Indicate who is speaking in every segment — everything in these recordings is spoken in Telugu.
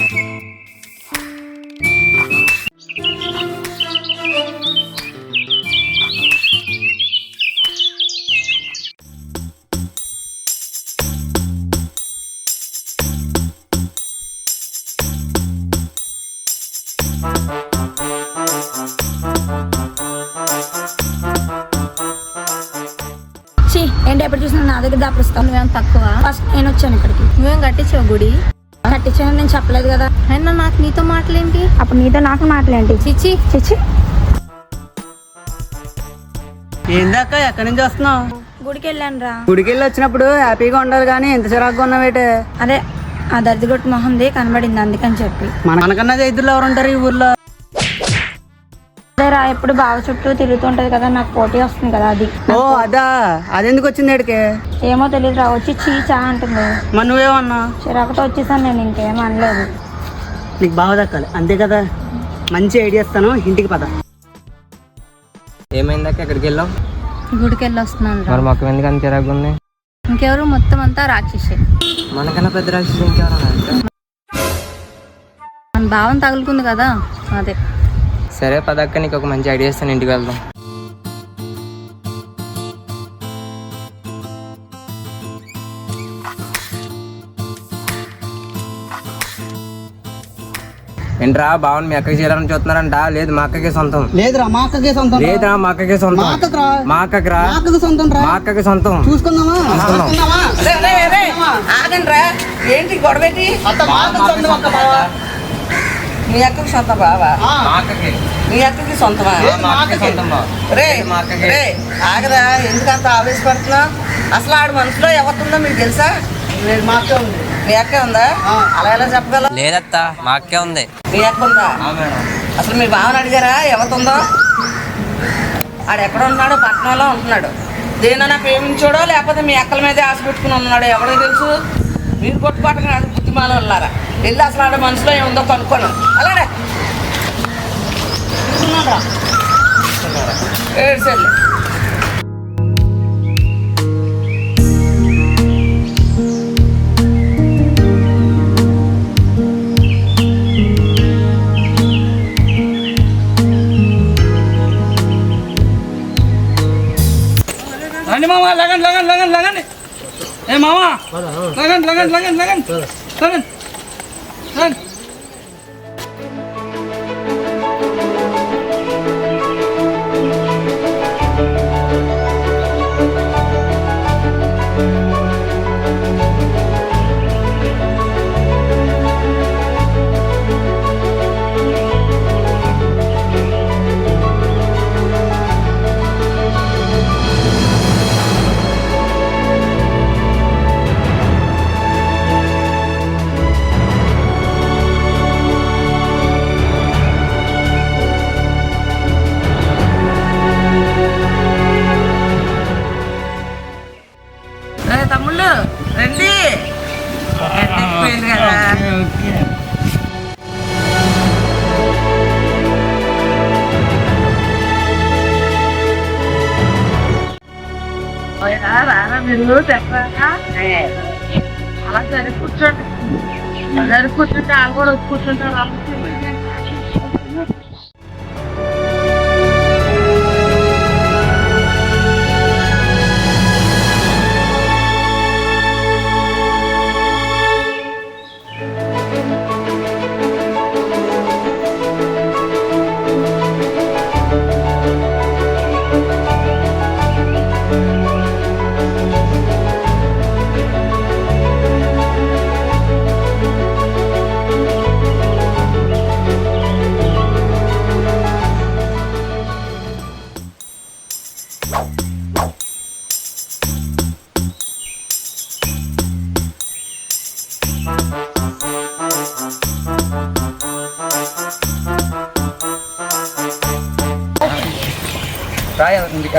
Speaker 1: ఏంటి ఎప్పుడు చూసినా నా దగ్గర దాపరుస్తావు? నువ్వేం తక్కువ? ఫస్ట్ నేను వచ్చాను ఇక్కడికి.
Speaker 2: నువ్వేం కట్టించావు గుడి?
Speaker 1: కట్టించాను నేను చెప్పలేదు కదా.
Speaker 2: అయినా నాకు నీతో మాటలేంటి?
Speaker 1: అప్పుడు నీతో నాకు మాటలేంటి?
Speaker 2: చిచి
Speaker 1: చిచి.
Speaker 3: ఏందాక ఎక్కడి నుంచి వస్తున్నావు?
Speaker 1: గుడికి వెళ్ళాను రా.
Speaker 3: గుడికి వెళ్ళి వచ్చినప్పుడు హ్యాపీగా ఉండాలి కానీ ఎంత చిరాకుగా ఉన్నావేటే?
Speaker 1: అదే ఆ దర్దిగొట్టు మొహంది కనబడింది అందుకని చెప్పి.
Speaker 3: మనకన్నా చైతులు ఎవరు ఉంటారు ఈ ఊర్లో?
Speaker 1: అదే రా, ఎప్పుడు బావ చుట్టూ తిరుగుతుంటది కదా, నాకు పోటీ వస్తుంది కదా అది.
Speaker 3: ఓ అదా, అదెందుకు వచ్చింది ఏడికి?
Speaker 1: ఏమో తెలియదు రా, వచ్చి చీచా అంటుంది.
Speaker 3: మరి నువ్వేమన్నా?
Speaker 1: చిరాకుతో వచ్చేసాను, నేను ఇంకేం అనలేదు.
Speaker 3: నీకు బాగా దక్కాలి అంతే కదా. మంచి ఐడియా ఇస్తాను, ఇంటికి పద.
Speaker 4: ఏమైందాక ఎక్కడికి వెళ్ళాం?
Speaker 2: గుడికి వెళ్ళి వస్తున్నాను రా.
Speaker 4: మరి మొక్క ఎందుకు అంత చిరాకు ఉంది?
Speaker 2: ఇంకెవరు, మొత్తం అంతా రాక్షసే.
Speaker 4: మనకన్నా పెద్ద రాక్షసు ఇంకెవరన్నా?
Speaker 2: మన భావం తగులుకుంది కదా అదే.
Speaker 4: సరే పదక్క, నీకు ఒక మంచి ఐడియా ఇస్తాను, ఇంటికి వెళ్దాం. ఏంట్రా బావన్ మీ అక్కకి చేయాలని చూస్తున్నారంట? లేదు మా అక్కకి సొంతం.
Speaker 3: లేదురా మా అక్కకే సొంతం.
Speaker 4: లేదురా మా అక్కకి సొంతం. మా అక్కకి రా. మా అక్కకి సొంతం.
Speaker 3: చూసుకుందామా?
Speaker 5: ఏంటి గొడవేటి? మీ అక్కకి సొంత బావా? మీ అక్కకి సొంతమా? రే ఆగదా, ఎందుకంత ఆవేశపడుతున్నా? అసలు ఆడు మనసులో ఎవరితుందో మీకు తెలుసా? మా అక్క ఉంది. మీ అక్కే ఉందా? అలా ఎలా చెప్పగలవు?
Speaker 4: లేదత్తా మా అక్కే ఉంది.
Speaker 5: మీ అక్క ఉందా? అసలు మీ బావని అడిగారా ఎవరితుందో? ఆడు ఎక్కడ ఉన్నాడో? పట్టణంలో ఉంటున్నాడు. దేనన్నా ప్రేమించాడో లేకపోతే మీ అక్కల మీదే ఆశ పెట్టుకుని ఉన్నాడో ఎవరికి తెలుసు? మీరు కొట్టుకోవటం అది బుద్ధిమాల ఉన్నారా? వెళ్ళి అసలు ఆడ మనసులో ఏముందో కనుక్కోను. అలాగే ఏడ్చెల్లి.
Speaker 3: రండి మామ, లగన్ లగన్ లగన్ లగన్. ఏ మామ, లగన్ లగన్ లగన్ లగన్ లగన్ లగన్.
Speaker 5: తమ్ముళ్ళు రండి. పోయింది కదా. రారా మీరు చెప్పరా? అలా సరి కూర్చోండి. సరి కూర్చుంటే వాళ్ళు కూడా వచ్చి కూర్చుంటారు.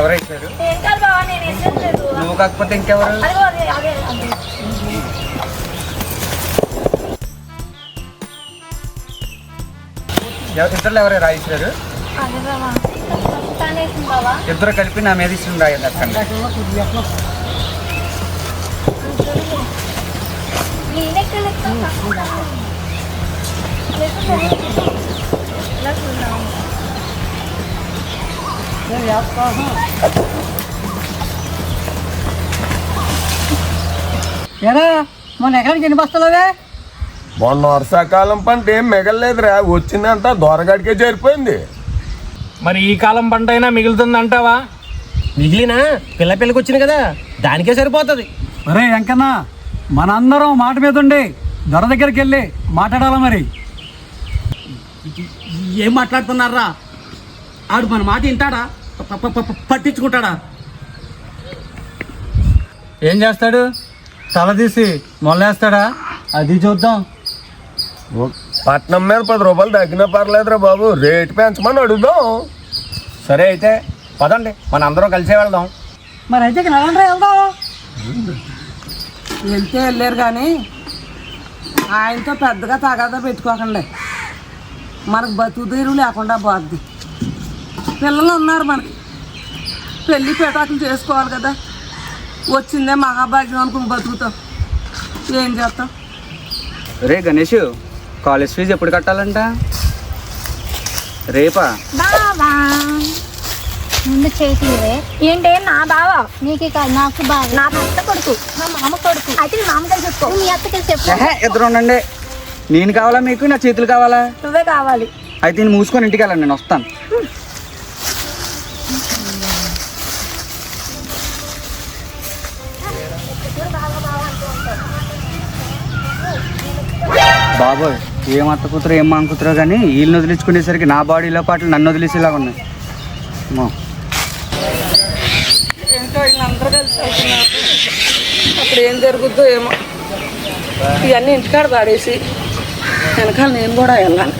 Speaker 4: ఎవరైతే నువ్వు కాకపోతే ఇంకెవరు? ఇద్దరు ఎవరే రాయిస్తారు? ఇద్దరు కలిపి నా మీద ఇష్టం రాయండి అక్కడ. ఏరా మొన్న ఎక్కడికి ఎన్ని బస్తాలవే?
Speaker 6: మొన్న వర్షాకాలం పంట ఏం మిగలలేదురా, వచ్చిందంతా దొరగడికే చేరిపోయింది.
Speaker 7: మరి ఈ కాలం పంట అయినా మిగులుతుంది అంటావా?
Speaker 8: మిగిలిన పిల్ల పిల్లకి వచ్చింది కదా, దానికే సరిపోతుంది.
Speaker 4: ఒరే వెంకన్న, మనందరం మాట మీద ఉండి దొర దగ్గరికి వెళ్ళి మాట్లాడాలా? మరి
Speaker 8: ఏం మాట్లాడుతున్నారా? ఆడు మన మాట వింటాడా? పట్టించుకుంటాడా?
Speaker 4: ఏం చేస్తాడు? తల తీసి మొల్లేస్తాడా? అది చూద్దాం.
Speaker 6: పట్నం మీద 10 రూపాయలు తగ్గినా పర్లేదురా బాబు, రేటు పెంచమని అడుగుదాం.
Speaker 7: సరే అయితే పదండి, మన అందరం కలిసే వెళ్దాం.
Speaker 4: మరి అయితే వెళ్దాం.
Speaker 5: వెళ్తే వెళ్ళారు కానీ ఆయనతో పెద్దగా తగాదా పెట్టుకోకండి. మనకు బతుకుదీరు లేకుండా పోద్ది. పిల్లలు ఉన్నారు మనకి, పెళ్ళి పేటాకులు చేసుకోవాలి కదా. వచ్చిందే మహాభాగ్యం అనుకుని బతుకుతాం, ఏం చేస్తాం?
Speaker 3: రే గణేష్, కాలేజ్ ఫీజు ఎప్పుడు కట్టాలంట? రేపా?
Speaker 1: బావా
Speaker 2: ముందు చేతివే.
Speaker 1: ఏంటే నా బావా?
Speaker 2: నీకే కాదు, నాకు బాగా.
Speaker 1: నా భర్త కొడుకు,
Speaker 2: మా మామ కొడుకు.
Speaker 1: అయితే మీ మామగారు చెప్పుకో.
Speaker 2: మీ అత్తకి చెప్పు.
Speaker 3: ఇద్దరు ఉండండి. నేను కావాలా మీకు, నా చేతులు కావాలా?
Speaker 1: నువ్వే కావాలి.
Speaker 3: అయితే నేను మూసుకొని ఇంటికి వెళ్ళండి, నేను వస్తాను. బాబోయ్, ఏం అత్త కూతురు ఏం మామ కూతురో కానీ వీళ్ళని వదిలించుకునేసరికి నా బాడీలో పాటు నన్ను వదిలేసేలాగా ఉన్నాయి.
Speaker 5: ఏంటో వీళ్ళందరూ కలిసి వెళ్తున్నారు. అప్పుడు ఏం జరుగుద్దో ఏమో. ఇవన్నీ ఇంటికాడ పాడేసి వెనకాల నేను కూడా వెళ్ళాలి.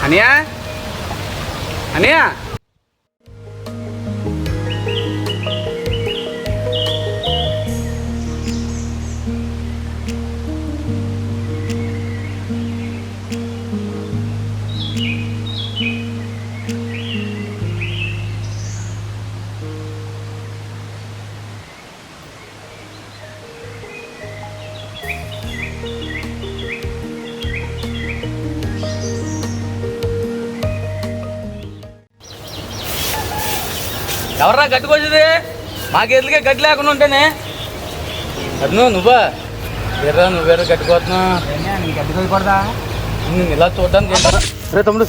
Speaker 3: అనియా, అనియా,
Speaker 7: ఎవర్రా గట్టుకొచ్చేది? మాకు ఎదురుగా గట్టి లేకుండా ఉంటేనే. అది నువ్వా? ఎర్రా నువ్వేరా గట్టుకోతున్నావు?
Speaker 3: గడ్డిపోయకూడదా?
Speaker 7: ఇలా చూడడానికి.
Speaker 3: రే తమ్ముడు,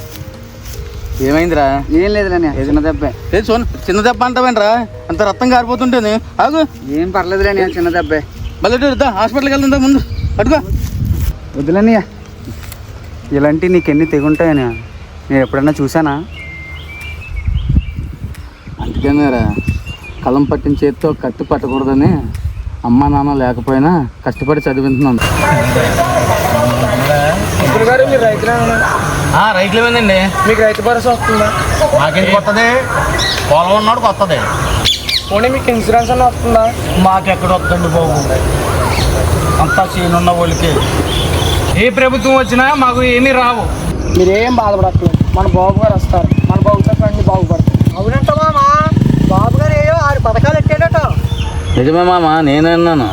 Speaker 3: ఏమైందిరా? ఏం లేదు లేని, చిన్న దెబ్బే. ఏ చిన్న దెబ్బ అంటావేంట్రా? అంత రక్తం కారిపోతుంటేనే. ఆగు. ఏం పర్లేదు లేని, చిన్న దెబ్బే. మళ్ళీ హాస్పిటల్కి వెళ్తుందా ముందు? అడుగు. వద్దులేనియా, ఇలాంటివి నీకెన్ని తెగుంటాయని నేను ఎప్పుడన్నా చూసానా? అందుకేనారా కలం పట్టిన చేతితో కత్తి పట్టకూడదని అమ్మా నాన్న లేకపోయినా కష్టపడి చదివింటున్నాను.
Speaker 6: గారు మీరు రైతులేనా?
Speaker 7: రైతులేమేనండి.
Speaker 6: మీకు రైతు భరోసా వస్తుందా?
Speaker 7: మాకేంటి కొత్తది? పొలం ఉన్నాడు కొత్తది.
Speaker 6: పోనీ మీకు ఇన్సూరెన్స్ అన్న వస్తుందా?
Speaker 7: మాకెక్కడ వద్దండి బాబు, అంతా చేయనున్న వాళ్ళకి. ఏ ప్రభుత్వం వచ్చినా మాకు ఏమీ రావు.
Speaker 6: మీరేం బాధపడట్లేదు, మన బాబు గారు వస్తారు, మన భవిష్యత్తు అన్ని బాగుపడతారు.
Speaker 4: అవునంట మామా, బాబు గారు ఏయో 6 పథకాలు ఎట్టాడట.
Speaker 7: నిజమే మామ, నేను విన్నాను.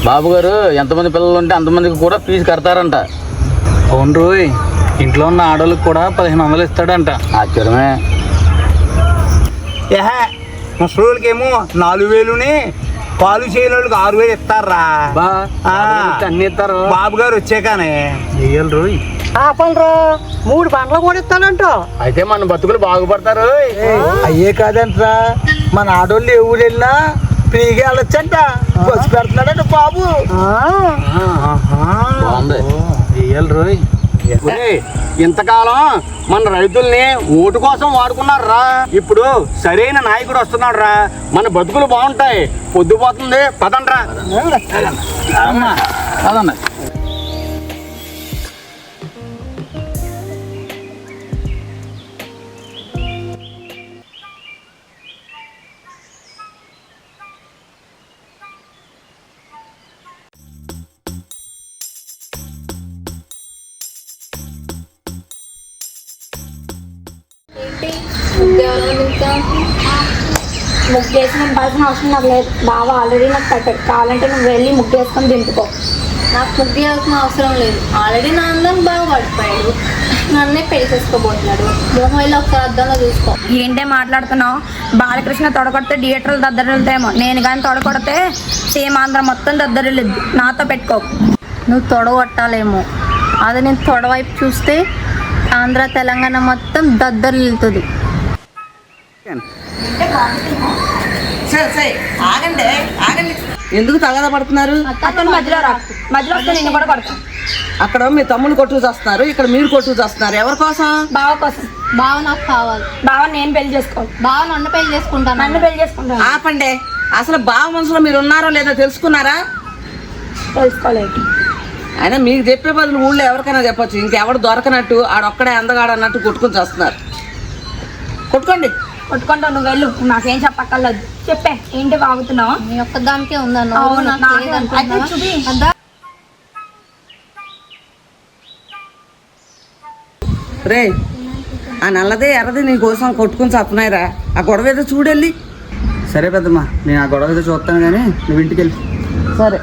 Speaker 7: బాబు గారు ఎంతమంది పిల్లలు ఉంటే అంతమందికి కూడా ఫీజు కడతారంట.
Speaker 3: అవును రోయ్, ఇంట్లో ఉన్న ఆడవాళ్ళకి కూడా 1500 ఇస్తాడంట.
Speaker 7: ఆశ్చర్యమే.
Speaker 3: ముసలికేమో 4000, కాలు చేయని వాళ్ళకి 6000 ఇస్తారా? అన్ని ఇస్తారు. బాబు గారు వచ్చాకనే చెయ్యాలి రోయ్.
Speaker 4: ఆ పనులు 3 పంటలు కూడా ఇస్తానంట.
Speaker 7: అయితే మన బతుకులు బాగుపడతారు.
Speaker 4: అయ్యే కాదంటరా, మన ఆడోళ్ళు ఏ ఊరు వెళ్ళినా ఫ్రీగా వెళ్ళొచ్చంట. బస్సు పెడుతున్నాడంట బాబు.
Speaker 7: బాగుంది.
Speaker 3: చెయ్యాలి రోయ్. ఇంతకాలం మన రైతుల్ని ఓటు కోసం వాడుకున్నారా, ఇప్పుడు సరైన నాయకుడు వస్తున్నాడు రా, మన బతుకులు బాగుంటాయి. పొద్దుపోతుంది, పదండ్రా. పదండి.
Speaker 1: ముగ్గు వేసి నింపాల్సిన అవసరం నాకు లేదు. బావ ఆల్రెడీ నాకు పెట్టాడు. కావాలంటే నువ్వు వెళ్ళి ముగ్గు వేసుకొని దింపుకో.
Speaker 2: నాకు ముగ్గు వేయాల్సిన అవసరం లేదు. ఆల్రెడీ నా అందం బాగా పడిపోయాడు. నన్నే పెళ్లి చేసుకోబోతున్నాడు. మొహంలో ఒక అద్దంలో చూసుకో.
Speaker 1: ఏంటే మాట్లాడుతున్నావు? బాలకృష్ణ తొడగొడితే థియేటర్లు దద్దరిల్లుతాయేమో, నేను కానీ తొడగొడితే సేమ్ ఆంధ్ర మొత్తం దద్దరిల్లుద్ది. నాతో పెట్టుకో.
Speaker 2: నువ్వు తొడగొట్టాలేమో, అది నేను తొడవైపు చూస్తే ఆంధ్ర తెలంగాణ మొత్తం దద్దరిల్లుతుంది.
Speaker 5: సరే ఆగండి ఆగండి. ఎందుకు తగాదా పడుతున్నారు?
Speaker 1: అతను మధ్యలో రా. మధ్యలో వస్తే నిన్ను కూడా కొడతాను.
Speaker 5: అక్కడ మీ తమ్ముడు కొట్టుకు చేస్తున్నారు, ఇక్కడ మీరు కొట్టుకు చేస్తున్నారు. ఎవరి కోసం?
Speaker 1: బావ కోసం.
Speaker 2: బావ నాకు కావాలి.
Speaker 1: బావ నేను పెళ్లి చేసుకోవాలి.
Speaker 2: బావ నన్ను పెళ్లి చేసుకుంటాను.
Speaker 1: నన్ను పెళ్లి చేసుకుంటాను.
Speaker 5: ఆపండి. అసలు బావ మనసులో మీరు ఉన్నారో లేదో తెలుసుకున్నారా?
Speaker 1: తెలుసుకోలేదు.
Speaker 5: అయినా మీకు చెప్పే బదులు ఊళ్ళో ఎవరికైనా చెప్పొచ్చు. ఇంకెవడు దొరకనట్టు ఆడొక్కడే అందగాడు అన్నట్టు కొట్టుకుని చేస్తున్నారు. కొట్టుకోండి.
Speaker 1: కొట్టుకుంటావు, నువ్వు వెళ్ళు. నాకేం చెప్పక్కర్లేదు. చెప్పే ఏంటి బాగుతున్నావు?
Speaker 2: నీ ఒక్కదానికే ఉందన్న.
Speaker 1: అవును,
Speaker 2: నాకు
Speaker 1: నాకే
Speaker 2: లేదనుకుంటున్నావా?
Speaker 1: అయితే చూపి.
Speaker 2: అద్దా?
Speaker 5: రే ఆ నల్లదే ఎర్రది నీ కోసం కొట్టుకుని చేస్తున్నాయిరా. ఆ గొడవ ఏదో చూడెళ్ళి.
Speaker 3: సరే పెద్దమ్మా, నేను ఆ గొడవ ఏదో చూస్తాను కానీ నువ్వు ఇంటికి వెళ్ళి.
Speaker 5: సరే.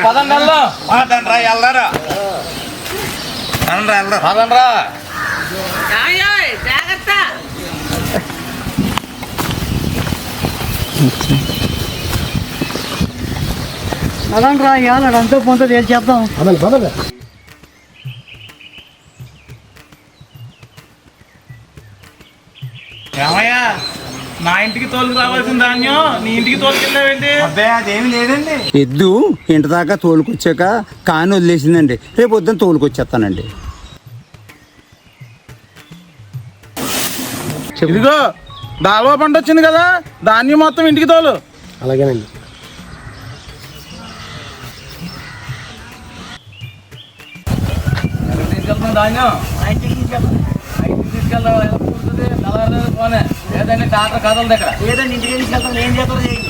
Speaker 7: పదండి వెళ్దాం. పదండ్రా.
Speaker 5: జాగ్రత్త.
Speaker 4: అదంట్రా ఇవాళ అంతా పొంత తేల్చేద్దాం.
Speaker 7: ఏమయ్యా, నా ఇంటికి తోలుకు రావాల్సిన ధాన్యం నీ ఇంటికి తోలుకెళ్ళావేంటి?
Speaker 3: అదేమి లేదండి. ఎద్దు ఇంటి దాకా తోలుకొచ్చాక కాని వదిలేసిందండి. రేపు పొద్దున్న తోలుకొచ్చేస్తానండి.
Speaker 7: ఇదిగో దాల్వా పంట వచ్చింది కదా, ధాన్యం మొత్తం ఇంటికి తోలు.
Speaker 8: అలాగేనండి.
Speaker 7: తీసుకెళ్తాం ధాన్యం. తీసుకెళ్తాం. ఏదండి డాక్టర్ కథలు దగ్గర
Speaker 4: ఏదండి ఇంటికి తీసుకెళ్తాం. ఏం చేస్తాం చేయండి.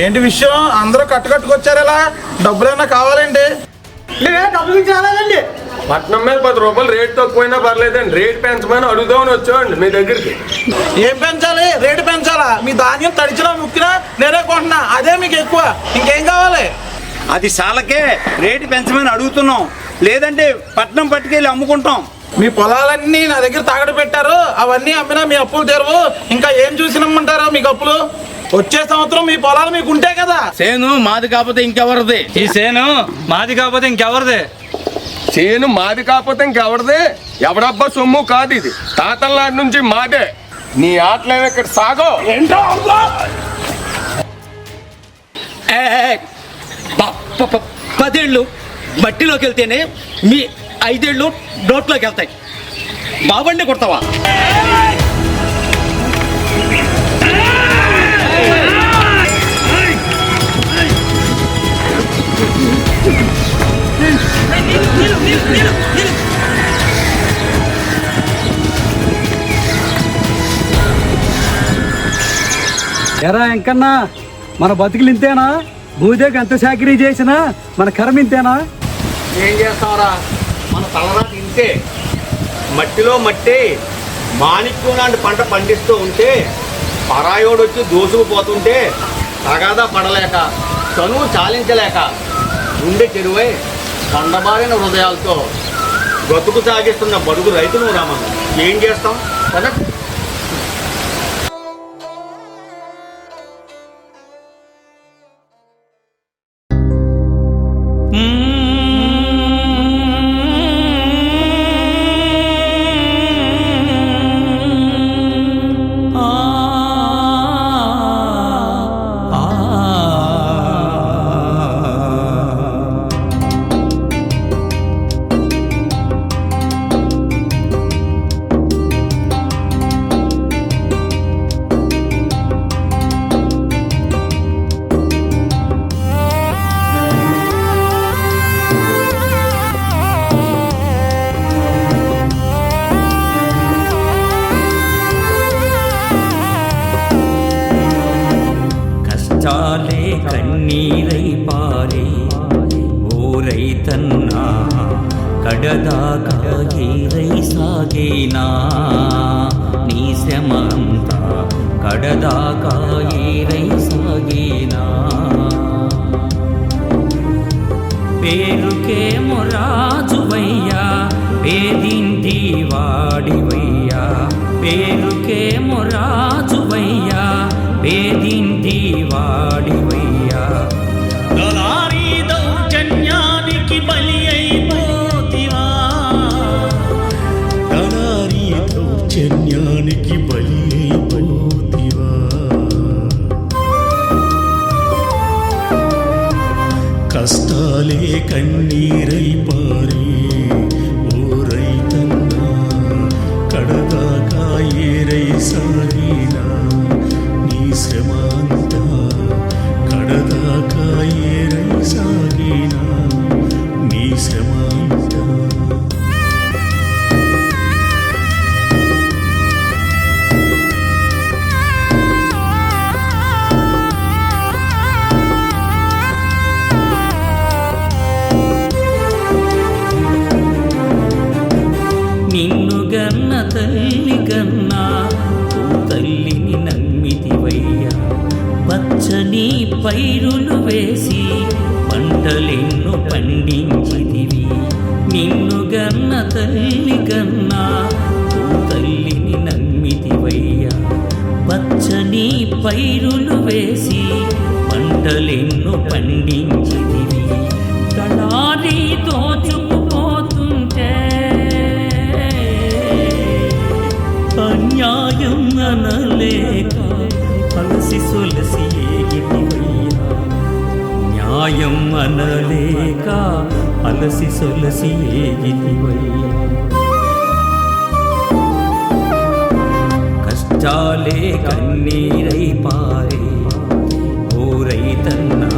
Speaker 7: ఏంటి విషయం? అందరూ కట్టుకొచ్చారు. ఎలా డబ్బులైనా కావాలండి?
Speaker 4: డబ్బులు చాలండి.
Speaker 6: పట్నం మీద 10 రూపాయలు రేట్ తక్కువైనా పర్లేదండి. రేట్ పెంచమని అడుగుదామని వచ్చామండి మీ దగ్గరికి.
Speaker 7: ఏం పెంచాలి? రేటు పెంచాలా? మీ ధాన్యం తడిచినా ముక్కినా నేనే కొంటున్నా, అదే మీకు ఎక్కువ. ఇంకేం కావాలి?
Speaker 3: అది సాలకే రేటు పెంచమని అడుగుతున్నాం, లేదంటే పట్నం పట్టుకెళ్ళి అమ్ముకుంటాం.
Speaker 7: మీ పొలాలన్నీ నా దగ్గర తాగడ పెట్టారు. అవన్నీ అమ్మినా మీ అప్పులు తెరవు. ఇంకా ఏం చూసినమ్మంటారు మీకు అప్పులు? వచ్చే సంవత్సరం మీ పొలాలు మీకు ఉంటాయి కదా.
Speaker 3: సేను మాది కాకపోతే ఇంకెవరిది?
Speaker 7: ఈ సేను మాది కాకపోతే ఇంకెవరిది?
Speaker 6: చేను మాది కాకపోతే ఇంకెవరిది? ఎవడబ్బా సొమ్ము కాదు ఇది. తాతల నాటి నుంచి మాదే. నీ ఆటలేమో ఇక్కడ సాగో. ఏంటో
Speaker 8: 10 ఏళ్ళు మట్టిలోకి వెళ్తేనే మీ 5 ఏళ్ళు నోట్లోకి వెళ్తాయి. బాబండి కొడతావా?
Speaker 4: ఎరా ఎంకన్నా, మన బతుకులు ఇంతేనా? భూదేవికి ఎంత చాకరీ చేసినా మన కర్మింతేనా?
Speaker 3: ఏం చేస్తావురా, మన తలరా తింటే మట్టిలో మట్టి మాణిక్యం లాంటి పంట పండిస్తూ ఉంటే పరాయోడు వచ్చి దూసుకుపోతుంటే తగాదా పడలేక చనువు చాలించలేక గుండె చెరువై కొండబారిన హృదయాలతో బ్రతుకు సాగిస్తున్న బడుగు రైతులు రామన్న. ఏం చేస్తాం కదా.
Speaker 9: చాలే కన్నీరై పారే ఓ రైతన్నా, కడదాకా ఏరై సాగేనా నీ శ్రమ అంతా, కడదాకా ఏరై సాగేనా. పేరుకేమో రాజువయ్యా, పేదింటి వాడివయ్యా, పేరుకేమో రాజువయ్యా, పేదింటి వాడివయ్యా. దళారీ దౌర్జన్యానికి బలి అయిపోతివా, దళారీ దౌర్జన్యానికి బలి అయిపోతివా. కష్టాలే కన్నీరై పారే ఓ రైతన్నా, కడదాకా ఏరై సాగినా నీ శ్రమంతా, కడదాకా ఏరై సాగినా నీ శ్రమంతా. నిన్ను గన్న తల్లి కన్నా తల్లిని నమ్మితివయ్యా, పచ్చని పైరులు వేసి పంటలెన్నో పండించితివి. నిన్ను గన్న తల్లి కన్నా తల్లిని నమ్మితివయ్యా, పచ్చని పైరులు వేసి పంటలెన్నో పండించితివి. దళారీ దోచుకుపోతుంటే అన్యాయం అనలేక అలసి సొలసి ఏగితివయ్యా, న్యాయం అనలేక అలసి సొలసి ఏగితివయ్యా. కష్టాలే కన్నీరై పారే ఓ రైతన్నా,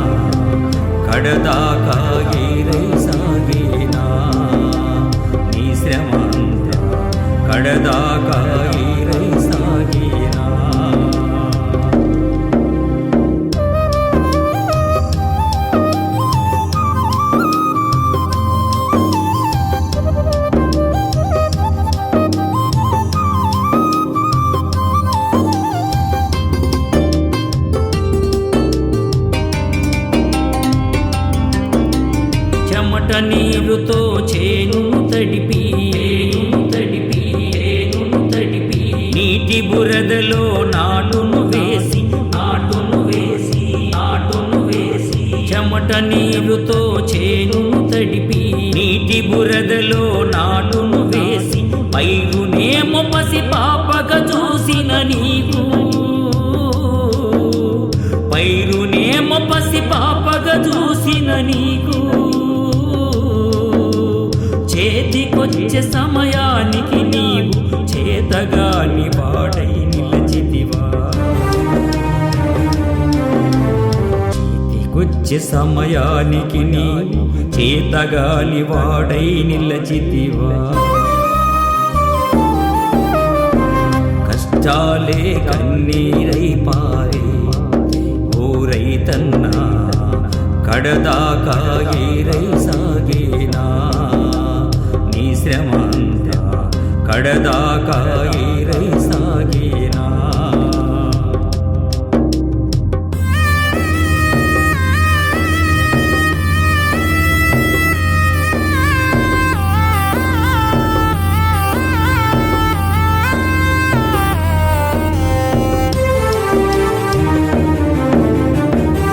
Speaker 9: కడదాకా ఏరై సాగేనా నీ శ్రమంతా, కడదాకా ఏరై సాగేనా. చెమట నీరుతో చేనును తడిపి నీటి బురదలో నాటును వేసి చెమట నీరుతో చేనును తడిపి నీటి బురదలో నాటును వేసి పైరునేమో పసి పాపగా చూసిన నీకు, పైరునేమో పసి పాపగా చూసిన నీకు. చేతికొచ్చే సమయానికి నీవు చేతగాని వాడై నిలచితివా, చేతికొచ్చే సమయానికి నీవు చేతగాని వాడై నిలచితివా. కష్టాలే కన్నీరై పారే ఓ రైతన్నా, కడదాకా ఏరై సాగేనా నీ శ్రమంతా కడదాకా ఏరై సాగేనా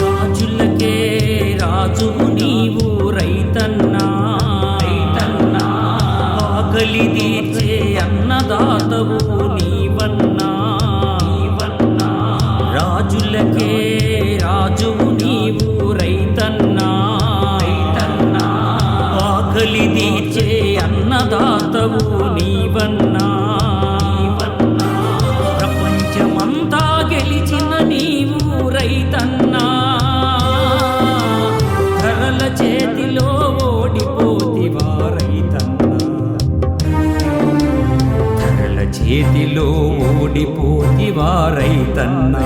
Speaker 9: రాజులకే రాజు నీవు రైతన్నా ఆకలి తీర్చే అన్నదాతవు నీవన్నా రాజులకే రాజు నీవు రైతన్నా ఆకలి తీర్చే అన్నదాతవు నీవన్నా ప్రపంచమంతా గెలిచిన నీవు రైతన్నా ధరల చేతిలో ఓడిపోతివా రైతన్నా ధరల చేతిలో ఓడిపోతివా రైతన్నా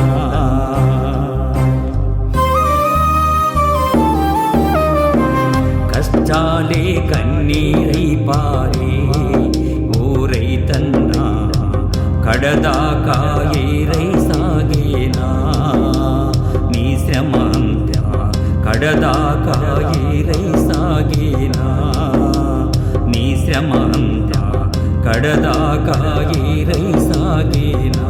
Speaker 9: కష్టాలే కన్నీరై పారే ఓ రైతన్నా కడదాకా ఏరై సాగేనా నీ శ్రమంతా కడదాకా ఏరై సాగేనా నీ శ్రమంతా కడదాకా ఏరై సాగేనా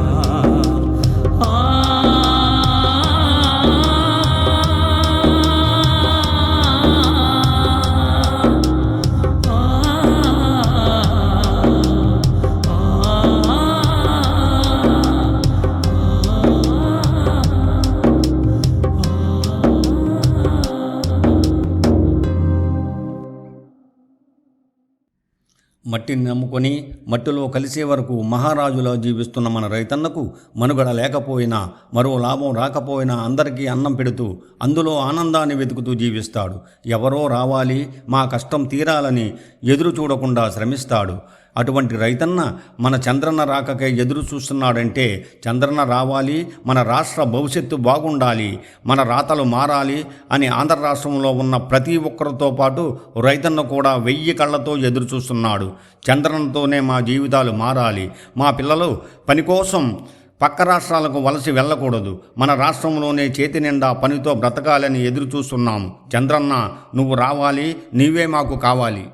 Speaker 10: మట్టిని నమ్ముకొని మట్టిలో కలిసే వరకు మహారాజులా జీవిస్తున్న మన రైతన్నకు మనుగడ లేకపోయినా మరో లాభం రాకపోయినా అందరికీ అన్నం పెడుతూ అందులో ఆనందాన్ని వెతుకుతూ జీవిస్తాడు. ఎవరో రావాలి మా కష్టం తీరాలని ఎదురు చూడకుండా శ్రమిస్తాడు. అటువంటి రైతన్న మన చంద్రన్న రాకకే ఎదురు చూస్తున్నాడంటే చంద్రన్న రావాలి, మన రాష్ట్ర భవిష్యత్తు బాగుండాలి, మన రాతలు మారాలి అని ఆంధ్ర రాష్ట్రంలో ఉన్న ప్రతి ఒక్కరితో పాటు రైతన్న కూడా 1000 కళ్ళతో ఎదురు చూస్తున్నాడు. చంద్రన్నతోనే మా జీవితాలు మారాలి, మా పిల్లలు పని కోసం పక్క రాష్ట్రాలకు వలసి వెళ్ళకూడదు, మన రాష్ట్రంలోనే చేతి నిండా పనితో బ్రతకాలని ఎదురు చూస్తున్నాం. చంద్రన్న నువ్వు రావాలి, నీవే మాకు కావాలి.